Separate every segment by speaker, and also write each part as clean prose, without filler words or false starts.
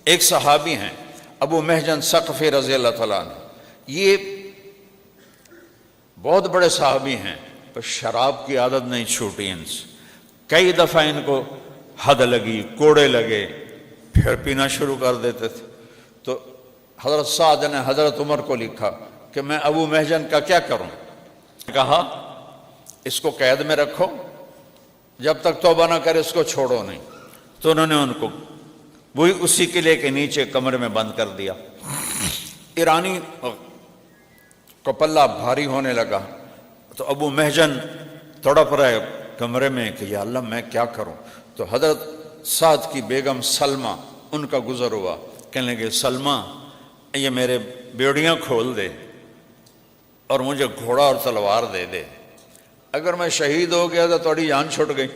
Speaker 1: ایک صحابی ہیں ابو محجن ثقفی رضی اللہ تعالیٰ عنہ، یہ بہت بڑے صحابی ہیں، پر شراب کی عادت نہیں چھوٹی ان سے۔ کئی دفعہ ان کو حد لگی، کوڑے لگے، پھر پینا شروع کر دیتے تھے۔ تو حضرت سعد نے حضرت عمر کو لکھا کہ میں ابو محجن کا کیا کروں؟ کہا اس کو قید میں رکھو، جب تک توبہ نہ کرے اس کو چھوڑو نہیں۔ تو انہوں نے ان کو وہی اسی قلعے کے نیچے کمرے میں بند کر دیا۔ ایرانی کو پلہ بھاری ہونے لگا تو ابو محجن تڑپ رہے کمرے میں کہ یا اللہ میں کیا کروں۔ تو حضرت سعد کی بیگم سلمہ ان کا گزر ہوا، کہنے لگے سلمہ یہ میرے بیڑیاں کھول دے اور مجھے گھوڑا اور تلوار دے دے، اگر میں شہید ہو گیا تو تھوڑی جان چھوٹ گئی،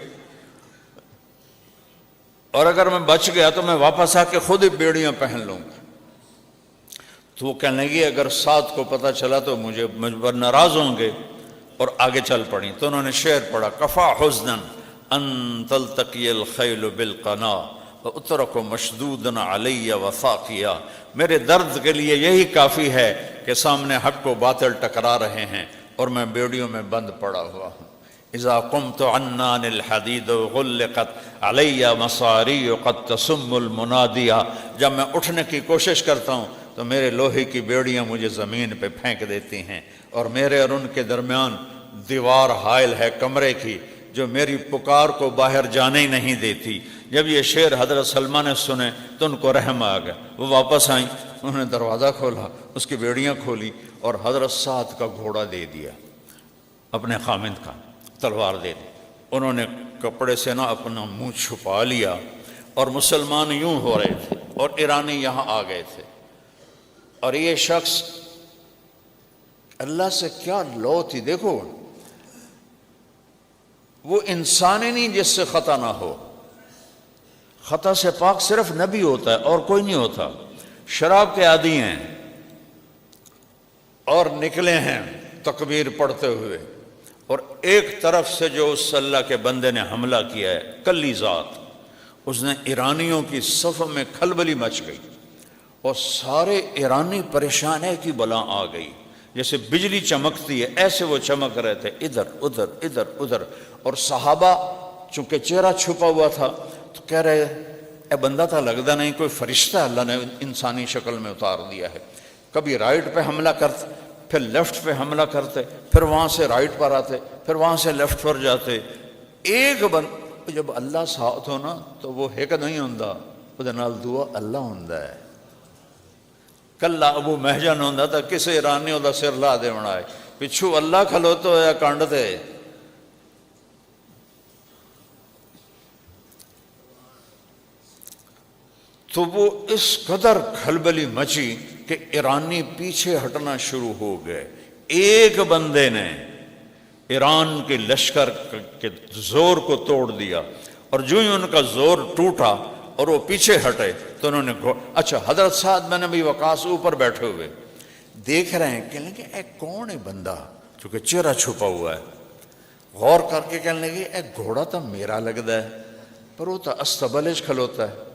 Speaker 1: اور اگر میں بچ گیا تو میں واپس آ کے خود ہی بیڑیاں پہن لوں گا۔ تو وہ کہنے لگی اگر سعد کو پتہ چلا تو مجھ پر ناراض ہوں گے، اور آگے چل پڑیں۔ تو انہوں نے شعر پڑھا کفا حزنا ان تلتقی الخیل بالقنا واترک مشدودا علی وثاقیا، میرے درد کے لیے یہی کافی ہے کہ سامنے حق و باطل ٹکرا رہے ہیں اور میں بیڑیوں میں بند پڑا ہوا ہوں۔ اذا قمت عنان الحدید غلقت علی مصاری قد تسم المنادیا، جب میں اٹھنے کی کوشش کرتا ہوں تو میرے لوہے کی بیڑیاں مجھے زمین پہ پھینک دیتی ہیں، اور میرے اور ان کے درمیان دیوار حائل ہے کمرے کی جو میری پکار کو باہر جانے ہی نہیں دیتی۔ جب یہ شعر حضرت سلمہ نے سنے تو ان کو رحم آ گیا، وہ واپس آئیں، انہوں نے دروازہ کھولا، اس کی بیڑیاں کھولی اور حضرت سعد کا گھوڑا دے دیا، اپنے خامند کا تلوار دے دی۔ انہوں نے کپڑے سے نہ اپنا منہ چھپا لیا، اور مسلمان یوں ہو رہے تھے اور ایرانی یہاں آ گئے تھے، اور یہ شخص اللہ سے کیا لو تھی، دیکھو وہ انسان ہی نہیں جس سے خطا نہ ہو، خطا سے پاک صرف نبی ہوتا ہے اور کوئی نہیں ہوتا۔ شراب کے عادی ہیں اور نکلے ہیں تکبیر پڑھتے ہوئے، اور ایک طرف سے جو اس اللہ کے بندے نے حملہ کیا ہے کلی ذات، اس نے ایرانیوں کی صف میں کھلبلی مچ گئی اور سارے ایرانی پریشان ہے کہ بلا آ گئی، جیسے بجلی چمکتی ہے ایسے وہ چمک رہے تھے، ادھر ادھر ادھر ادھر۔ اور صحابہ چونکہ چہرہ چھپا ہوا تھا تو کہہ رہے اے بندہ تھا لگتا نہیں کوئی فرشتہ اللہ نے انسانی شکل میں اتار دیا ہے۔ کبھی رائٹ پہ حملہ کرتے، پھر لیفٹ پہ حملہ کرتے، پھر وہاں سے رائٹ پر آتے، پھر وہاں سے لیفٹ پر جاتے۔ ایک جب اللہ ساتھ ہو نا تو وہ ایک نہیں ہوندا، وہ نال دعا اللہ ہوندا ہے۔ کلا ابو محجن ہوندا تا کسے ایرانیوں دا سر لا دے بنائے، پچھو اللہ کھلوتو یا کانڈ دے۔ تو وہ اس قدر کھلبلی مچی کہ ایرانی پیچھے ہٹنا شروع ہو گئے۔ ایک بندے نے ایران کے لشکر کے زور کو توڑ دیا، اور جو ہی ان کا زور ٹوٹا اور وہ پیچھے ہٹے تو انہوں نے اچھا حضرت سعد بن ابی وقاص اوپر بیٹھے ہوئے دیکھ رہے ہیں، کہنے لگے اے کون ہے بندہ، چونکہ چہرہ چھپا ہوا ہے، غور کر کے کہنے لگے اے گھوڑا تو میرا لگتا ہے پر وہ تو استبلج کھلوتا ہے،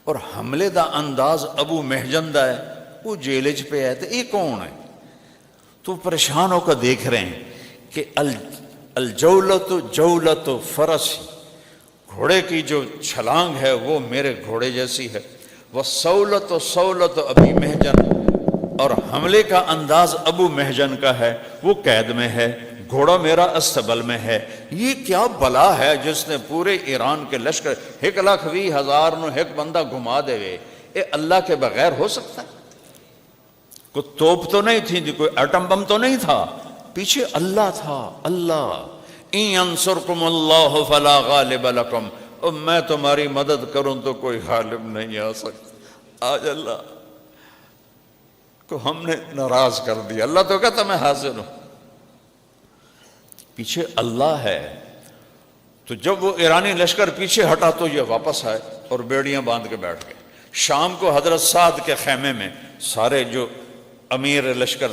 Speaker 1: اور حملے دا انداز ابو محجن دا ہے، وہ جیلج پہ ہے، تو یہ کون ہے؟ تو پریشان ہو کر دیکھ رہے ہیں کہ الجولت جولت فرس، گھوڑے کی جو چھلانگ ہے وہ میرے گھوڑے جیسی ہے، وہ سولت ابی محجن، اور حملے کا انداز ابو محجن کا ہے، وہ قید میں ہے، گھوڑا میرا استبل میں ہے۔ یہ کیا بلا ہے جس نے پورے ایران کے لشکر 1,20,000 نو ایک بندہ گھما دے گئے؟ اے اللہ کے بغیر ہو سکتا ہے؟ کوئی توپ تو نہیں تھی، کوئی ایٹم بم تو نہیں تھا، پیچھے اللہ تھا۔ اللہ ان ینصرکم اللہ فلا غالب لکم، اور میں تمہاری مدد کروں تو کوئی غالب نہیں آ سکتا۔ آج اللہ کو ہم نے ناراض کر دیا، اللہ تو کہتا میں حاضر ہوں، پیچھے اللہ ہے۔ تو جب وہ ایرانی لشکر پیچھے ہٹا تو یہ واپس آئے اور بیڑیاں باندھ کے بیٹھ گئے۔ شام کو حضرت سعد کے خیمے میں سارے جو امیر لشکر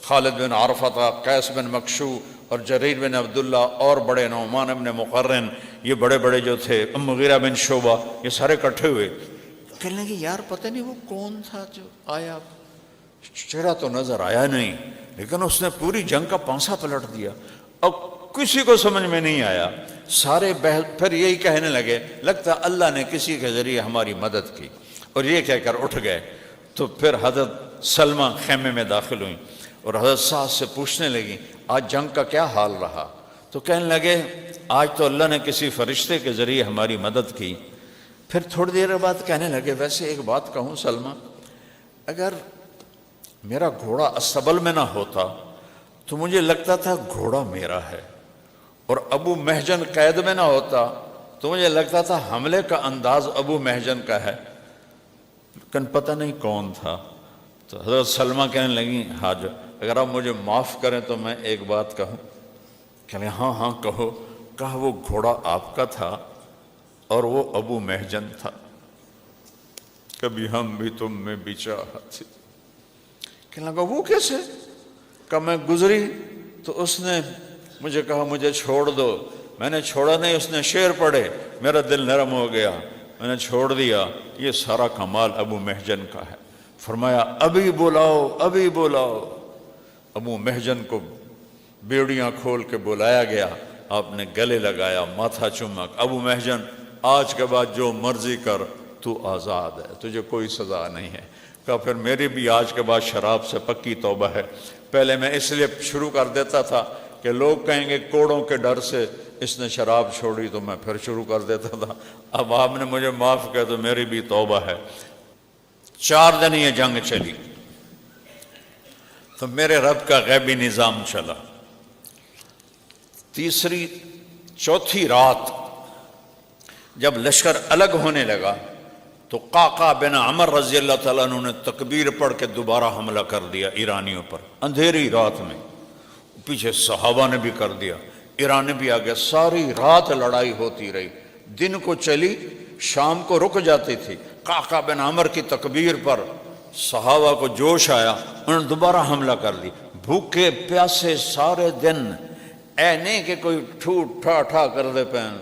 Speaker 1: خالد بن عرفہ، قیس بن مکشو اور جریر بن عبداللہ اور بڑے نعمان بن مقرن، یہ بڑے بڑے جو تھے، مغیرہ بن شعبہ، یہ سارے اکٹھے ہوئے۔ کہنے لگے یار پتہ نہیں وہ کون تھا جو آیا، چہرہ تو نظر آیا نہیں، لیکن اس نے پوری جنگ کا پانسا پلٹ دیا۔ اب کسی کو سمجھ میں نہیں آیا، سارے پھر یہی کہنے لگے لگتا اللہ نے کسی کے ذریعے ہماری مدد کی، اور یہ کہہ کر اٹھ گئے۔ تو پھر حضرت سلمہ خیمے میں داخل ہوئیں اور حضرت سعد سے پوچھنے لگیں آج جنگ کا کیا حال رہا؟ تو کہنے لگے آج تو اللہ نے کسی فرشتے کے ذریعے ہماری مدد کی۔ پھر تھوڑی دیر بعد کہنے لگے ویسے ایک بات کہوں سلمہ، اگر میرا گھوڑا استبل میں نہ ہوتا تو مجھے لگتا تھا گھوڑا میرا ہے، اور ابو محجن قید میں نہ ہوتا تو مجھے لگتا تھا حملے کا انداز ابو محجن کا ہے، لیکن پتہ نہیں کون تھا۔ تو حضرت سلمہ کہنے لگی حاج اگر آپ مجھے معاف کریں تو میں ایک بات کہوں؟ کہنے ہاں ہاں کہو۔ کہا وہ گھوڑا آپ کا تھا اور وہ ابو محجن تھا، کبھی ہم بھی تم میں بچا تھی۔ کہنے لگا وہ کیسے؟ کہ میں گزری تو اس نے مجھے کہا مجھے چھوڑ دو، میں نے چھوڑا نہیں، اس نے شعر پڑھے، میرا دل نرم ہو گیا، میں نے چھوڑ دیا، یہ سارا کمال ابو محجن کا ہے۔ فرمایا ابھی بلاؤ ابھی بلاؤ۔ ابو محجن کو بیڑیاں کھول کے بلایا گیا، آپ نے گلے لگایا، ماتھا چومک، ابو محجن آج کے بعد جو مرضی کر، تو آزاد ہے، تجھے کوئی سزا نہیں ہے۔ کہا پھر میری بھی آج کے بعد شراب سے پکی توبہ ہے، پہلے میں اس لیے شروع کر دیتا تھا کہ لوگ کہیں گے کوڑوں کے ڈر سے اس نے شراب چھوڑی، تو میں پھر شروع کر دیتا تھا، اب آپ نے مجھے معاف کیا تو میری بھی توبہ ہے۔ 4 دن یہ جنگ چلی تو میرے رب کا غیبی نظام چلا۔ چوتھی رات جب لشکر الگ ہونے لگا تو قعقاع بن عمر رضی اللہ تعالیٰ عنہ نے تکبیر پڑھ کے دوبارہ حملہ کر دیا ایرانیوں پر، اندھیری رات میں۔ پیچھے صحابہ نے بھی کر دیا، ایرانی بھی آگے، ساری رات لڑائی ہوتی رہی، دن کو چلی، شام کو رک جاتی تھی۔ قعقاع بن عمر کی تکبیر پر صحابہ کو جوش آیا، انہوں نے دوبارہ حملہ کر دی، بھوکے پیاسے سارے دن، اے نہیں کہ کوئی ٹھوٹ ٹھا ٹھا کر دے پین،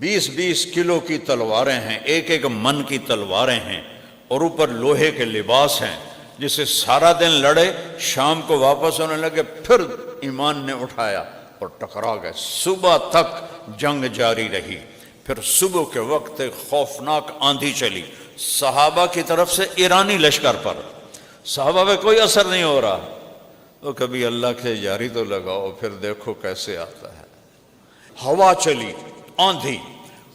Speaker 1: 20 کلو کی تلواریں ہیں، ایک من کی تلواریں ہیں، اور اوپر لوہے کے لباس ہیں، جسے سارا دن لڑے، شام کو واپس ہونے لگے، پھر ایمان نے اٹھایا اور ٹکرا گئے۔ صبح تک جنگ جاری رہی، پھر صبح کے وقت ایک خوفناک آندھی چلی صحابہ کی طرف سے ایرانی لشکر پر، صحابہ پہ کوئی اثر نہیں ہو رہا، تو کبھی اللہ کے جاری تو لگاؤ، پھر دیکھو کیسے آتا ہے۔ ہوا چلی، آندھی،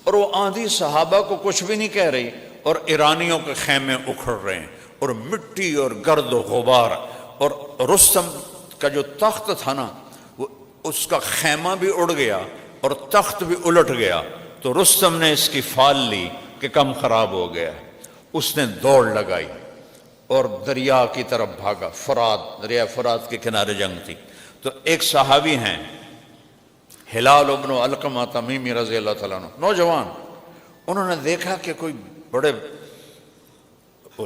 Speaker 1: اور وہ آندھی صحابہ کو کچھ بھی نہیں کہہ رہی، اور ایرانیوں کے خیمے اکھڑ رہے ہیں، اور مٹی اور گرد و غبار، اور رستم کا جو تخت تھا نا، اس کا خیمہ بھی اڑ گیا اور تخت بھی الٹ گیا۔ تو رستم نے اس کی فال لی کہ کم خراب ہو گیا، اس نے دوڑ لگائی اور دریا کی طرف بھاگا، دریا فرات کے کنارے جنگ تھی۔ تو ایک صحابی ہیں ہلال ابن علقمہ تمیمی رضی اللہ تعالیٰ عنہ، نوجوان، انہوں نے دیکھا کہ کوئی بڑے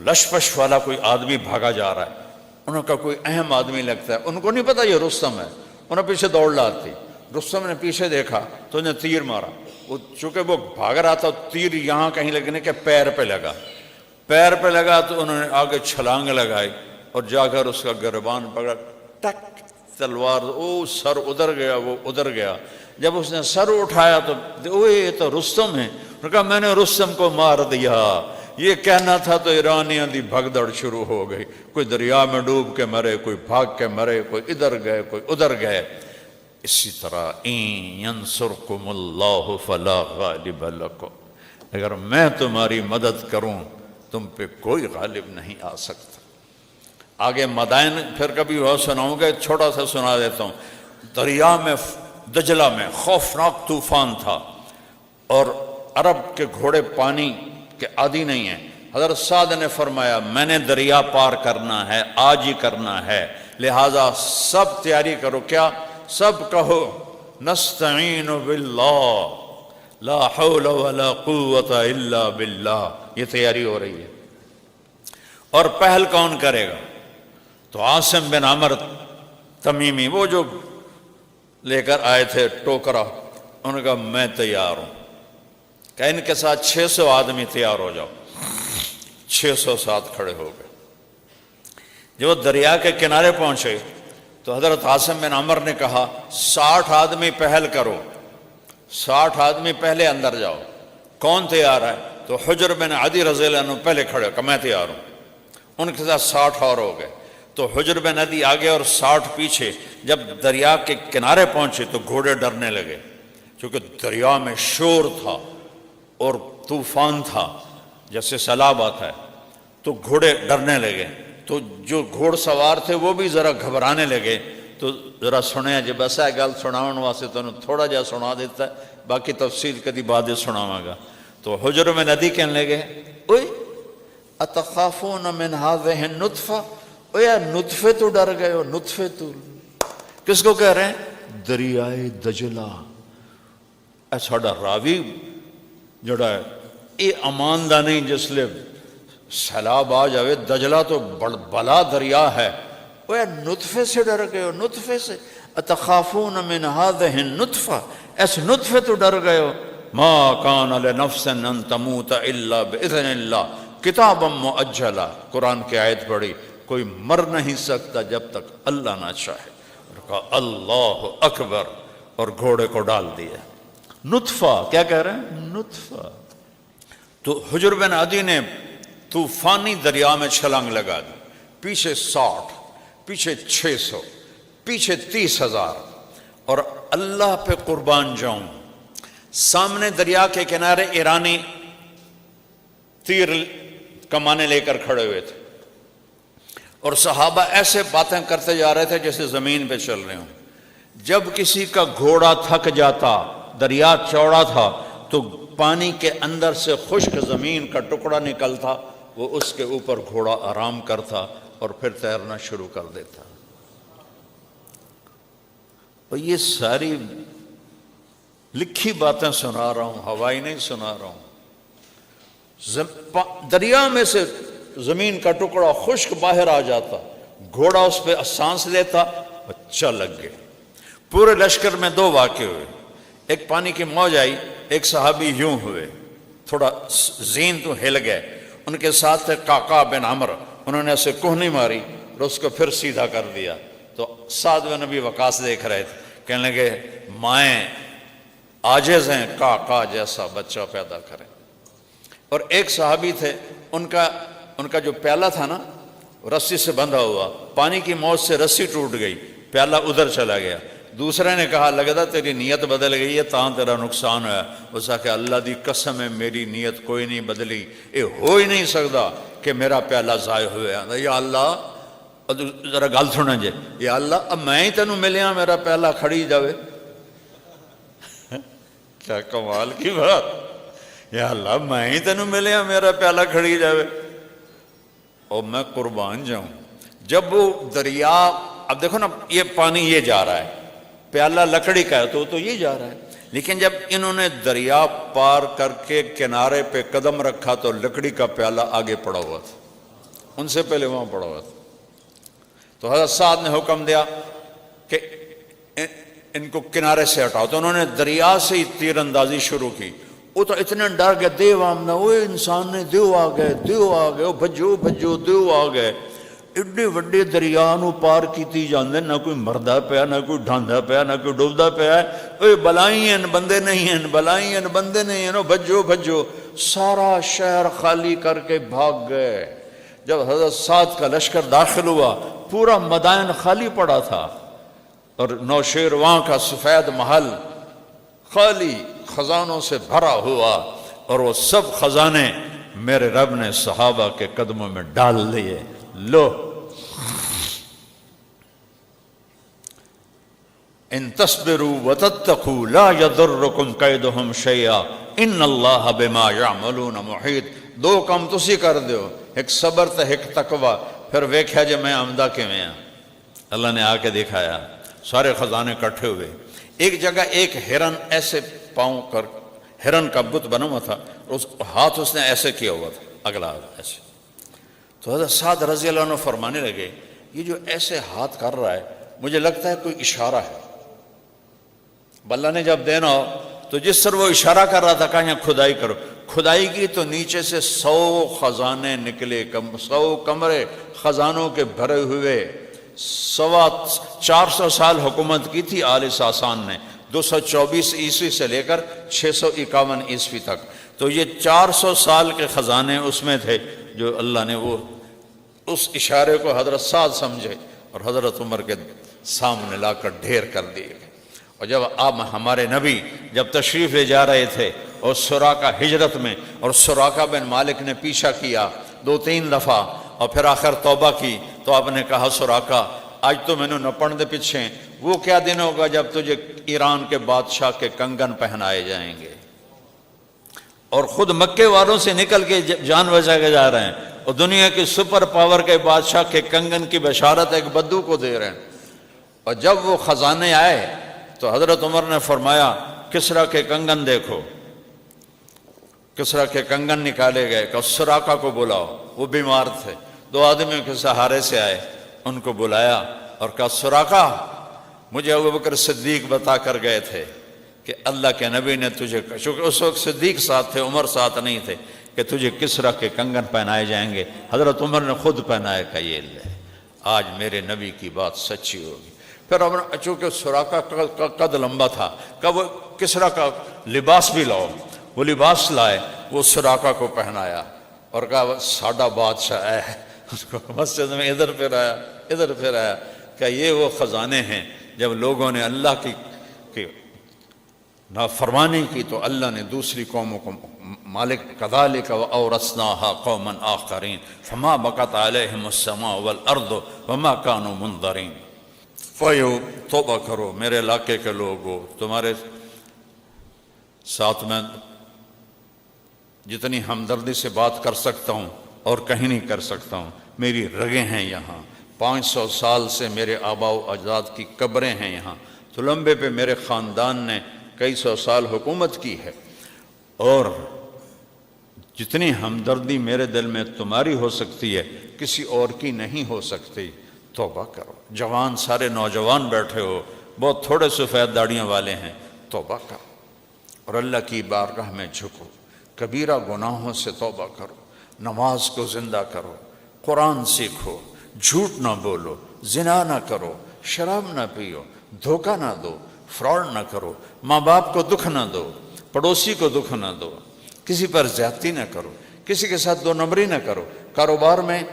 Speaker 1: لشپش والا کوئی آدمی بھاگا جا رہا ہے، انہوں نے کہا کوئی اہم آدمی لگتا ہے، ان کو نہیں پتا یہ رستم ہے، انہوں نے پیچھے دوڑ لاتی، رستم نے پیچھے دیکھا تو انہیں تیر مارا، وہ چونکہ وہ بھاگ رہا تھا، تیر یہاں کہیں لگنے کے پیر پہ لگا تو انہوں نے آگے چھلانگ لگائی اور جا کر اس کا گربان پکڑا، ٹک، تلوار، سر ادھر گیا، وہ ادھر گیا۔ جب اس نے سر اٹھایا تو یہ تو رستم ہے، انہوں نے کہا میں نے رستم کو مار دیا۔ یہ کہنا تھا تو ایرانیاں دی بھگدڑ شروع ہو گئی، کوئی دریا میں ڈوب کے مرے، کوئی بھاگ کے مرے، کوئی ادھر گئے، کوئی ادھر گئے۔ اسی طرح ان ینصرکم اللہ فلا غالب لکم، اگر میں تمہاری مدد کروں تم پہ کوئی غالب نہیں آ سکتا۔ آگے مدائن پھر کبھی وہ سناؤں گا، چھوٹا سا سنا دیتا ہوں۔ دریا میں دجلہ میں خوفناک طوفان تھا، اور عرب کے گھوڑے پانی کے عادی نہیں ہیں۔ حضرت سعد نے فرمایا میں نے دریا پار کرنا ہے، آج ہی کرنا ہے، لہٰذا سب تیاری کرو۔ کیا؟ سب کہو نستعین باللہ لا حول ولا قوت الا باللہ، یہ تیاری ہو رہی ہے۔ اور پہل کون کرے گا؟ تو عاصم بن عمر تمیمی، وہ جو لے کر آئے تھے ٹوکرا، انہوں نے کہا میں تیار ہوں، کہ ان کے ساتھ 600 آدمی تیار ہو جاؤ۔ 600 ساتھ کھڑے ہو گئے۔ جب وہ دریا کے کنارے پہنچے تو حضرت عاصم بن عمر نے کہا 60 آدمی پہل کرو، 60 آدمی پہلے اندر جاؤ۔ کون تیار ہے؟ تو حجر بن عدی رضی اللہ عنہ پہلے کھڑے کہ میں تیار ہوں۔ ان کے ساتھ 60 اور ہو گئے، تو حجر بن عدی آگے اور 60 پیچھے۔ جب دریا کے کنارے پہنچے تو گھوڑے ڈرنے لگے، کیونکہ دریا میں شور تھا اور طوفان تھا، جیسے سیلاب آتا ہے، تو گھوڑے ڈرنے لگے۔ تو جو گھوڑ سوار تھے وہ بھی ذرا گھبرانے لگے۔ تو ذرا سنیا جب ایسا گل سناؤن واسطے تو تھوڑا جا سنا دیتا ہے، باقی تفصیل کدی بعد سناواں گا۔ تو حجر بن عدی کہنے لگے اوئے اتخافون من هذه النطفہ، اوے نطفے تو ڈر گئے ہو؟ نطفے تو کس کو کہہ رہے ہیں؟ دریائے دجلہ۔ اے ساڈا راوی جڑا ہے یہ امان دا نہیں، جس لئے سیلاب آ جاوے، دجلہ تو بلا دریا ہے۔ اوے نطفے سے ڈر گئے ہو؟ نطفے سے؟ اتخافون من هذه النطفہ، اس نطفے تو ڈر گئے ہو؟ ما کان لنفس ان تموت الا باذن اللہ کتابا مؤجلا۔ قرآن کی آیت پڑھی، کوئی مر نہیں سکتا جب تک اللہ نہ چاہے۔ اور کہا اللہ اکبر، اور گھوڑے کو ڈال دیا۔ نطفہ کیا کہہ رہے ہیں؟ نطفہ۔ تو حجر بن عدی نے طوفانی دریا میں چھلانگ لگا دی، پیچھے 60، پیچھے 600، پیچھے 30,000، اور اللہ پہ قربان جاؤں سامنے دریا کے کنارے ایرانی تیر کمانے لے کر کھڑے ہوئے تھے، اور صحابہ ایسے باتیں کرتے جا رہے تھے جیسے زمین پہ چل رہے ہوں۔ جب کسی کا گھوڑا تھک جاتا، دریا چوڑا تھا، تو پانی کے اندر سے خشک زمین کا ٹکڑا نکلتا، وہ اس کے اوپر گھوڑا آرام کرتا اور پھر تیرنا شروع کر دیتا۔ اور یہ ساری لکھی باتیں سنا رہا ہوں، ہوائی نہیں سنا رہا ہوں۔ دریا میں سے زمین کا ٹکڑا خشک باہر آ جاتا، گھوڑا اس پہ سانس لیتا اور چل لگ گئے۔ پورے لشکر میں 2 واقعے ہوئے، ایک پانی کی موج آئی، ایک صحابی یوں ہوئے، تھوڑا زین تو ہل گئے۔ ان کے ساتھ تھے قعقاع بن عمرو، انہوں نے اسے کوہنی ماری اور اس کو پھر سیدھا کر دیا۔ تو سعد بن ابی وقاص دیکھ رہے تھے، کہنے لگے مائیں عاجز ہیں، قعقاع جیسا بچہ پیدا کریں۔ اور ایک صحابی تھے، ان کا جو پیالہ تھا نا رسی سے بندھا ہوا، پانی کی موج سے رسی ٹوٹ گئی، پیالہ ادھر چلا گیا۔ دوسرے نے کہا لگتا تیری نیت بدل گئی ہے تاں تیرا نقصان ہوا۔ اس کہ اللہ دی قسم ہے میری نیت کوئی نہیں بدلی، یہ ہو ہی نہیں سکتا کہ میرا پیالہ ضائع ہوئے۔ یا اللہ، ذرا گل سنا جے، یا اللہ اب میں ہی تینوں ملیا میرا پیالہ کھڑی جاوے۔ کیا کمال کی بات، یا اللہ میں ہی تینوں ملیا میرا پیالہ کھڑی جاوے اور میں قربان جاؤں۔ جب وہ دریا، اب دیکھو نا یہ پانی یہ جا رہا ہے، پیالہ لکڑی کا ہے تو یہ جا رہا ہے، لیکن جب انہوں نے دریا پار کر کے کنارے پہ قدم رکھا تو لکڑی کا پیالہ آگے پڑا ہوا تھا، ان سے پہلے وہاں پڑا ہوا تھا۔ تو حضرت سعد نے حکم دیا کہ ان کو کنارے سے ہٹاؤ، تو انہوں نے دریا سے ہی تیر اندازی شروع کی۔ وہ تو اتنے ڈر گئے، دیو آمنا، وہ انسان نے دیو آ گئے، دیو آ گئے، بھجو بھجو دیو آ گئے۔ ایڈے وڈے دریا نو پار کیتی جاندے، نہ کوئی مردہ پیا، نہ کوئی ڈھاندا پیا، نہ کوئی ڈوبدا پیا۔ اے بلائی ہیں بندے نہیں ہیں، بلائی ہیں بندے نہیں ہیں، بھجو بھجو۔ سارا شہر خالی کر کے بھاگ گئے۔ جب حضرت سعد کا لشکر داخل ہوا، پورا مدائن خالی پڑا تھا، اور نوشیروان کا سفید محل خالی خزانوں سے بھرا ہوا، اور وہ سب خزانے میرے رب نے صحابہ کے قدموں میں ڈال لیے۔ لو ان تصبروا وتتقوا لا يضركم كيدهم شيئا ان اللہ بما يعملون محیط۔ 2 کام تسی کر دیو، ایک صبر تے ایک تقوی، پھر ویکھیا جے میں آمدہ کیویں ہاں۔ اللہ نے آ کے دکھایا، سارے خزانے کٹھے ہوئے۔ ایک جگہ ایک ہرن ایسے پاؤں کر، ہرن کا بت بنا ہوا تھا، ہاتھ اس نے ایسے کیا ہوا تھا، اگلا ایسے۔ تو حضرت سعد رضی اللہ عنہ فرمانے لگے یہ جو ایسے ہاتھ کر رہا ہے مجھے لگتا ہے کوئی اشارہ ہے۔ اللہ نے جب دینا ہو تو جس طرح وہ اشارہ کر رہا تھا کہا یہاں کھدائی کرو، کھدائی کی تو نیچے سے 100 خزانے نکلے، 100 کمرے خزانوں کے بھرے ہوئے۔ 400 سال حکومت کی تھی آل ساسان نے، 224 عیسوی سے لے کر 651 عیسوی تک، تو یہ 400 سال کے خزانے اس میں تھے جو اللہ نے وہ اس اشارے کو حضرت سعد سمجھے اور حضرت عمر کے سامنے لا کر ڈھیر کر دیے۔ اور جب آپ ہمارے نبی جب تشریف لے جا رہے تھے اور سراقہ ہجرت میں، اور سراقہ بن مالک نے پیچھا کیا 2-3 دفعہ اور پھر آخر توبہ کی، تو آپ نے کہا سراقہ آج تو میں نے نپڑ دے پیچھے، وہ کیا دن ہوگا جب تجھے ایران کے بادشاہ کے کنگن پہنائے جائیں گے، اور خود مکے والوں سے نکل کے جان بچا کے جا رہے ہیں، اور دنیا کی سپر پاور کے بادشاہ کے کنگن کی بشارت ایک بدو کو دے رہے ہیں۔ اور جب وہ خزانے آئے تو حضرت عمر نے فرمایا کسریٰ کے کنگن دیکھو، کسریٰ کے کنگن نکالے گئے کہ سراقہ کو بلاؤ، وہ بیمار تھے، 2 آدمیوں کے سہارے سے آئے، ان کو بلایا اور کہا سراقہ مجھے ابوبکر صدیق بتا کر گئے تھے کہ اللہ کے نبی نے تجھے، چونکہ اس وقت صدیق ساتھ تھے، عمر ساتھ نہیں تھے، کہ تجھے کسریٰ کے کنگن پہنائے جائیں گے۔ حضرت عمر نے خود پہنائے کہ یہ لے، آج میرے نبی کی بات سچی ہوگی۔ پھر چونکہ سراقہ کا قد لمبا تھا، کہ وہ کسریٰ کا لباس بھی لاؤ، وہ لباس لائے، وہ سراقہ کو پہنایا اور کہا ساڈا بادشاہ ہے، اس کو مسجد میں ادھر پھر آیا کہ یہ وہ خزانے ہیں جب لوگوں نے اللہ کی نافرمانی کی تو اللہ نے دوسری قوموں کو مالک کذالک وَأَوْرَثْنَاهَا قَوْمًا آخَرِينَ فَمَا بَقَتْ عَلَيْهِمُ السَّمَاءُ وَالْأَرْضُ وَمَا كَانُوا مُنظَرِينَ۔ توبہ کرو میرے علاقے کے لوگو، تمہارے ساتھ میں جتنی ہمدردی سے بات کر سکتا ہوں اور کہیں نہیں کر سکتا ہوں، میری رگیں ہیں یہاں، 500 سال سے میرے آباء و اجداد کی قبریں ہیں یہاں، تو لمبے پہ میرے خاندان نے کئی 100 سال حکومت کی ہے، اور جتنی ہمدردی میرے دل میں تمہاری ہو سکتی ہے کسی اور کی نہیں ہو سکتی۔ توبہ کرو، جوان سارے نوجوان بیٹھے ہو، بہت تھوڑے سفید داڑیاں والے ہیں، توبہ کرو اور اللہ کی بارگاہ میں جھکو، کبیرہ گناہوں سے توبہ کرو، نماز کو زندہ کرو، قرآن سیکھو، جھوٹ نہ بولو، زنا نہ کرو، شراب نہ پیو، دھوکہ نہ دو، فراڈ نہ کرو، ماں باپ کو دکھ نہ دو، پڑوسی کو دکھ نہ دو، کسی پر زیادتی نہ کرو، کسی کے ساتھ 2 نمبری نہ کرو، کاروبار میں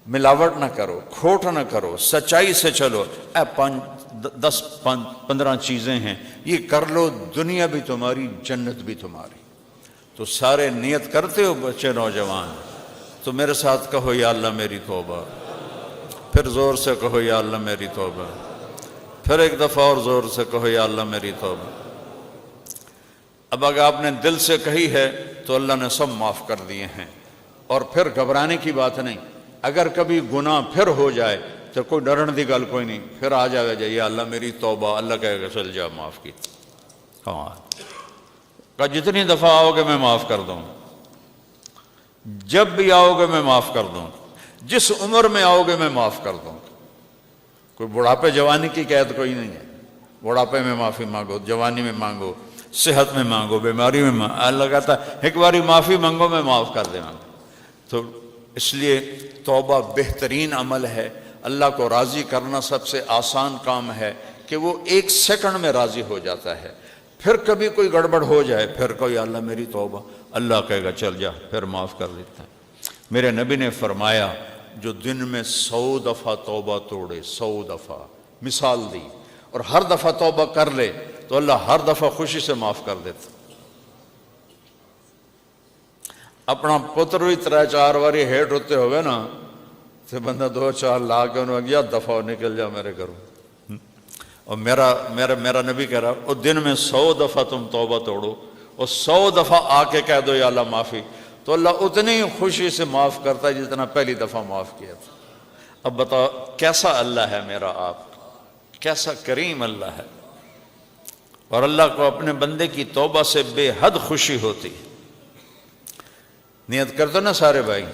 Speaker 1: ملاوٹ نہ کرو، کھوٹ نہ کرو، سچائی سے چلو۔ 10-15 چیزیں ہیں، یہ کر لو، دنیا بھی تمہاری، جنت بھی تمہاری۔ تو سارے نیت کرتے ہو بچے نوجوان، تو میرے ساتھ کہو یا اللہ میری توبہ، پھر زور سے کہو یا اللہ میری توبہ، پھر ایک دفعہ اور زور سے کہو یا اللہ میری توبہ۔ اب اگر آپ نے دل سے کہی ہے تو اللہ نے سب معاف کر دیے ہیں، اور پھر گھبرانے کی بات نہیں۔ اگر کبھی گناہ پھر ہو جائے تو کوئی ڈرن دی گل کوئی نہیں، پھر آ جائے یا اللہ میری توبہ، اللہ کہے گا چل جا معاف کی۔ ہاں کہ جتنی دفعہ آؤ گے میں معاف کر دوں، جب بھی آؤ گے میں معاف کر دوں، جس عمر میں آؤ گے میں معاف کر دوں۔ کوئی بڑھاپے جوانی کی قید کوئی نہیں ہے، بڑھاپے میں معافی مانگو، جوانی میں مانگو، صحت میں مانگو، بیماری میں مانگو، اللہ کہتا ہے ایک باری معافی مانگو میں معاف کر دے گا۔ تو اس لیے توبہ بہترین عمل ہے، اللہ کو راضی کرنا سب سے آسان کام ہے کہ وہ 1 سیکنڈ میں راضی ہو جاتا ہے۔ پھر کبھی کوئی گڑبڑ ہو جائے، پھر کوئی اللہ میری توبہ، اللہ کہے گا چل جا، پھر معاف کر دیتا ہے۔ میرے نبی نے فرمایا جو دن میں 100 دفعہ توبہ توڑے، 100 دفعہ مثال دی، اور ہر دفعہ توبہ کر لے تو اللہ ہر دفعہ خوشی سے معاف کر دیتا۔ اپنا پتر بھی 3-4 باری ہیٹ ہوتے ہوئے نا تو بندہ 2-4 لا کے انہوں نے یا دفعہ نکل جا میرے گھروں۔ اور میرا نبی کہہ رہا اور دن میں 100 دفعہ تم توبہ توڑو اور 100 دفعہ آ کے کہہ دو یا اللہ معافی، تو اللہ اتنی خوشی سے معاف کرتا ہے جتنا پہلی دفعہ معاف کیا تھا۔ اب بتاؤ کیسا اللہ ہے میرا آپ، کیسا کریم اللہ ہے، اور اللہ کو اپنے بندے کی توبہ سے بے حد خوشی ہوتی۔ نیت کر دو نا سارے بھائی۔